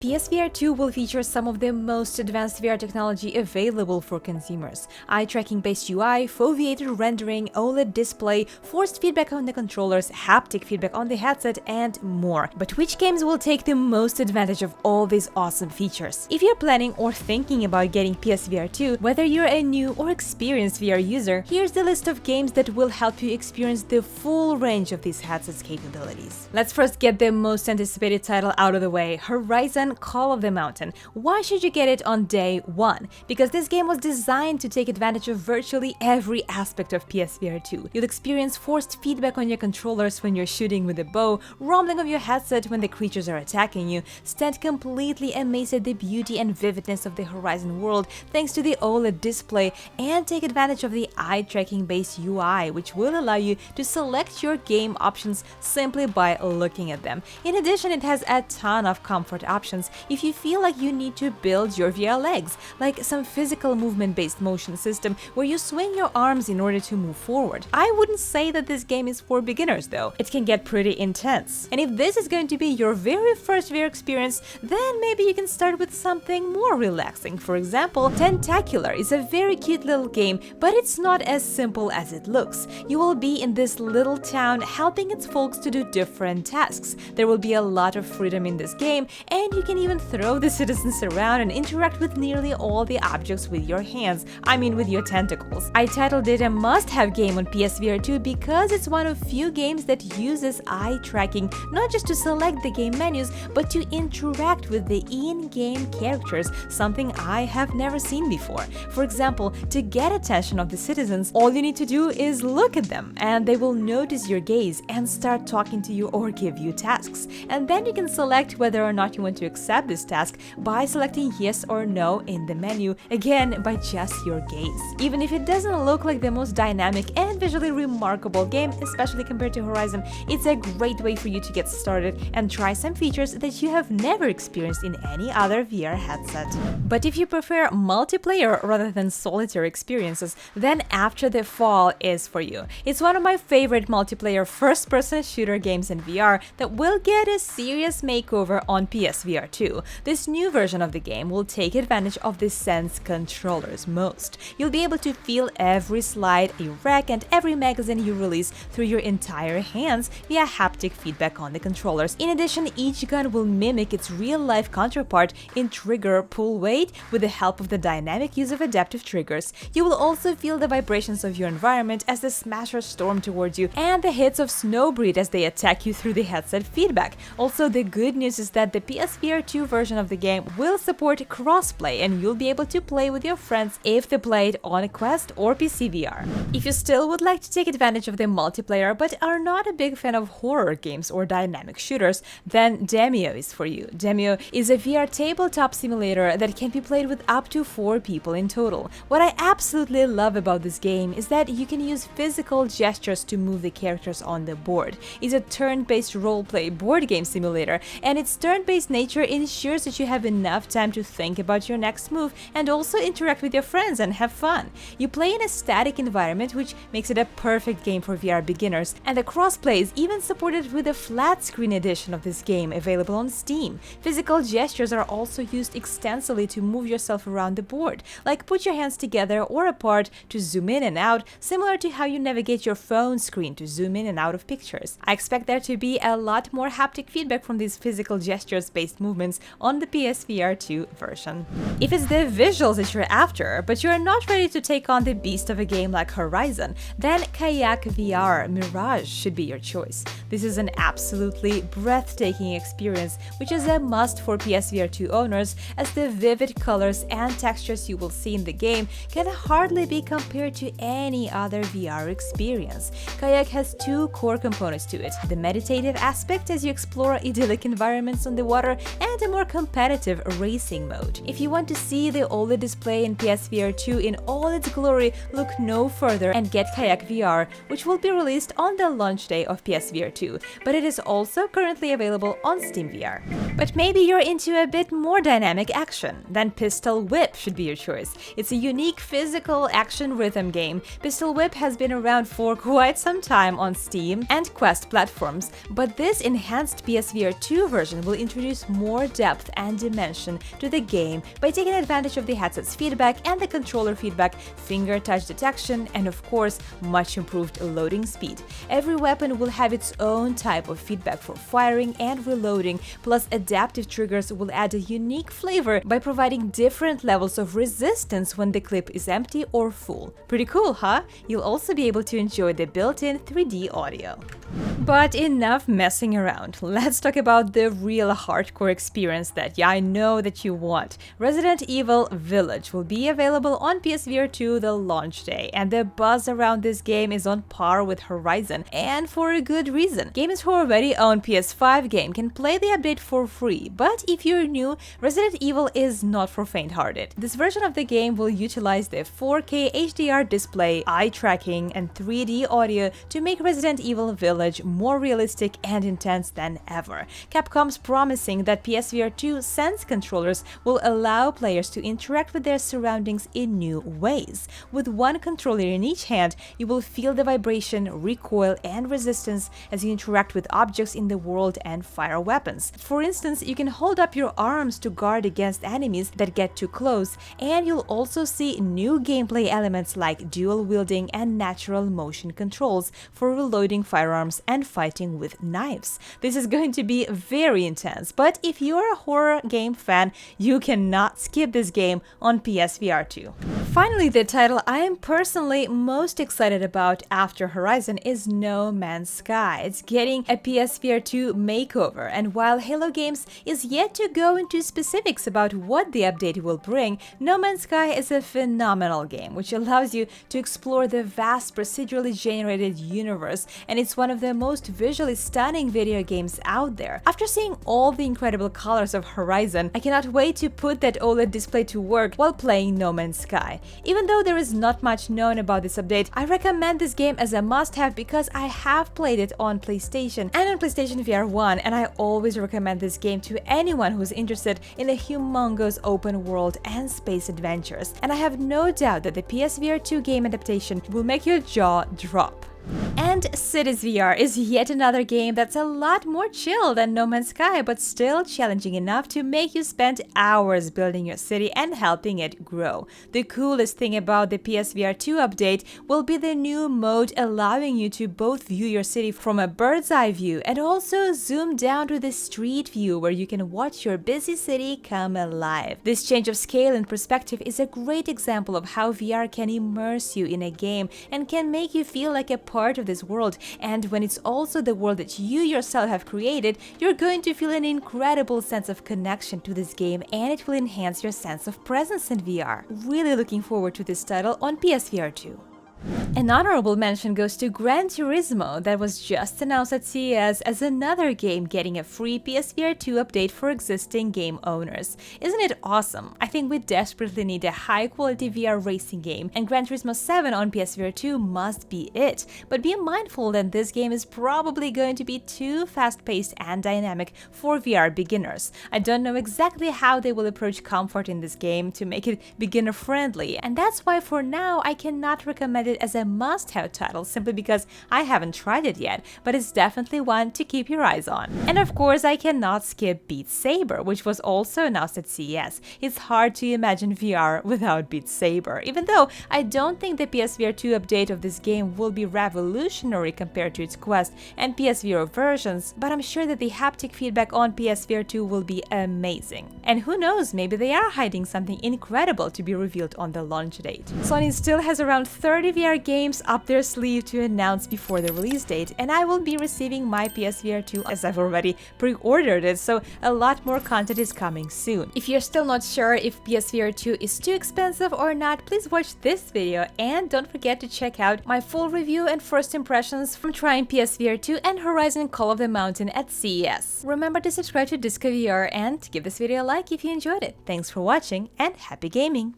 PSVR2 will feature some of the most advanced VR technology available for consumers. Eye-tracking-based UI, foveated rendering, OLED display, forced feedback on the controllers, haptic feedback on the headset, and more. But which games will take the most advantage of all these awesome features? If you're planning or thinking about getting PSVR2, whether you're a new or experienced VR user, here's the list of games that will help you experience the full range of these headset's capabilities. Let's first get the most anticipated title out of the way, Horizon Call of the Mountain. Why should you get it on day one? Because this game was designed to take advantage of virtually every aspect of PSVR2. You'll experience forced feedback on your controllers when you're shooting with a bow, rumbling of your headset when the creatures are attacking you, stand completely amazed at the beauty and vividness of the Horizon world thanks to the OLED display, and take advantage of the eye-tracking based UI, which will allow you to select your game options simply by looking at them. In addition, it has a ton of comfort options if you feel like you need to build your VR legs, like some physical movement-based motion system where you swing your arms in order to move forward. I wouldn't say that this game is for beginners though. It can get pretty intense. And if this is going to be your very first VR experience, then maybe you can start with something more relaxing. For example, TENTACULAR is a very cute little game, but it's not as simple as it looks. You will be in this little town helping its folks to do different tasks. There will be a lot of freedom in this game, and you can even throw the citizens around and interact with nearly all the objects with your hands, I mean with your tentacles. I titled it a must-have game on PSVR2 because it's one of few games that uses eye tracking, not just to select the game menus, but to interact with the in-game characters, something I have never seen before. For example, to get attention of the citizens, all you need to do is look at them, and they will notice your gaze and start talking to you or give you tasks. And then you can select whether or not you want to accept this task by selecting yes or no in the menu, again by just your gaze. Even if it doesn't look like the most dynamic and visually remarkable game, especially compared to Horizon, it's a great way for you to get started and try some features that you have never experienced in any other VR headset. But if you prefer multiplayer rather than solitary experiences, then After the Fall is for you. It's one of my favorite multiplayer first-person shooter games in VR that will get a serious makeover on PSVR2. This new version of the game will take advantage of the Sense controllers most. You'll be able to feel every slide you rack and every magazine you release through your entire hands via haptic feedback on the controllers. In addition, each gun will mimic its real-life counterpart in trigger pull weight with the help of the dynamic use of adaptive triggers. You will also feel the vibrations of your environment as the smashers storm towards you and the hits of Snowbreed as they attack you through the headset feedback. Also, the good news is that the PSVR2 version of the game will support crossplay, and you'll be able to play with your friends if they play it on Quest or PC VR. If you still would like to take advantage of the multiplayer but are not a big fan of horror games or dynamic shooters, then Adimo is for you. Adimo is a VR tabletop simulator that can be played with up to 4 people in total. What I absolutely love about this game is that you can use physical gestures to move the characters on the board. It's a turn-based roleplay board game simulator, and its turn-based nature ensures that you have enough time to think about your next move and also interact with your friends and have fun. You play in a static environment, which makes it a perfect game for VR beginners, and the crossplay is even supported with a flat screen edition of this game available on Steam. Physical gestures are also used extensively to move yourself around the board, like put your hands together or apart to zoom in and out, similar to how you navigate your phone screen to zoom in and out of pictures. I expect there to be a lot more haptic feedback from these physical gestures-based movements on the PSVR2 version. If it's the visuals that you're after, but you're not ready to take on the beast of a game like Horizon, then KAYAK VR MIRAGE should be your choice. This is an absolutely breathtaking experience, which is a must for PSVR2 owners, as the vivid colors and textures you will see in the game can hardly be compared to any other VR experience. KAYAK has 2 core components to it: the meditative aspect as you explore idyllic environments on the water, and a more competitive racing mode. If you want to see the OLED display in PSVR2 in all its glory, look no further and get KAYAK VR, which will be released on the launch day of PSVR2, but it is also currently available on Steam VR. But maybe you're into a bit more dynamic action, then Pistol Whip should be your choice. It's a unique physical action rhythm game. Pistol Whip has been around for quite some time on Steam and Quest platforms, but this enhanced PSVR2 version will introduce more more depth and dimension to the game by taking advantage of the headset's feedback and the controller feedback, finger touch detection, and of course, much improved loading speed. Every weapon will have its own type of feedback for firing and reloading, plus adaptive triggers will add a unique flavor by providing different levels of resistance when the clip is empty or full. Pretty cool, huh? You'll also be able to enjoy the built-in 3D audio. But enough messing around. Let's talk about the real hardcore experience that, I know that you want. Resident Evil Village will be available on PSVR2 the launch day, and the buzz around this game is on par with Horizon, and for a good reason. Gamers who already own PS5 game can play the update for free, but if you're new, Resident Evil is not for faint-hearted. This version of the game will utilize the 4K HDR display, eye tracking, and 3D audio to make Resident Evil Village more realistic and intense than ever. Capcom's promising that PSVR2 Sense controllers will allow players to interact with their surroundings in new ways. With one controller in each hand, you will feel the vibration, recoil, and resistance as you interact with objects in the world and fire weapons. For instance, you can hold up your arms to guard against enemies that get too close, and you'll also see new gameplay elements like dual wielding and natural motion controls for reloading firearms and fighting with knives. This is going to be very intense, but if you're a horror game fan, you cannot skip this game on PSVR2. Finally, the title I am personally most excited about after Horizon is No Man's Sky. It's getting a PSVR2 makeover, and while Halo Games is yet to go into specifics about what the update will bring, No Man's Sky is a phenomenal game which allows you to explore the vast procedurally generated universe, and it's one of the most visually stunning video games out there. After seeing all the incredible colors of Horizon, I cannot wait to put that OLED display to work while playing No Man's Sky. Even though there is not much known about this update, I recommend this game as a must-have because I have played it on PlayStation and on PlayStation VR1, and I always recommend this game to anyone who's interested in a humongous open world and space adventures. And I have no doubt that the PSVR2 game adaptation will make your jaw drop. And Cities VR is yet another game that's a lot more chill than No Man's Sky, but still challenging enough to make you spend hours building your city and helping it grow. The coolest thing about the PSVR2 update will be the new mode allowing you to both view your city from a bird's eye view and also zoom down to the street view where you can watch your busy city come alive. This change of scale and perspective is a great example of how VR can immerse you in a game and can make you feel like a part of this world, and when it's also the world that you yourself have created, you're going to feel an incredible sense of connection to this game, and it will enhance your sense of presence in VR. Really looking forward to this title on PSVR2. An honorable mention goes to Gran Turismo that was just announced at CES as another game getting a free PSVR2 update for existing game owners. Isn't it awesome? I think we desperately need a high-quality VR racing game, and Gran Turismo 7 on PSVR2 must be it. But be mindful that this game is probably going to be too fast-paced and dynamic for VR beginners. I don't know exactly how they will approach comfort in this game to make it beginner-friendly, and that's why for now I cannot recommend it as a must-have title simply because I haven't tried it yet, but it's definitely one to keep your eyes on. And of course, I cannot skip Beat Saber, which was also announced at CES. It's hard to imagine VR without Beat Saber, even though I don't think the PSVR2 update of this game will be revolutionary compared to its Quest and PSVR versions, but I'm sure that the haptic feedback on PSVR2 will be amazing. And who knows, maybe they are hiding something incredible to be revealed on the launch date. Sony still has around 30 VR games up their sleeve to announce before the release date, and I will be receiving my PSVR2 as I've already pre-ordered it, so a lot more content is coming soon. If you're still not sure if PSVR2 is too expensive or not, please watch this video, and don't forget to check out my full review and first impressions from trying PSVR2 and Horizon Call of the Mountain at CES. Remember to subscribe to Disco VR and give this video a like if you enjoyed it. Thanks for watching and happy gaming!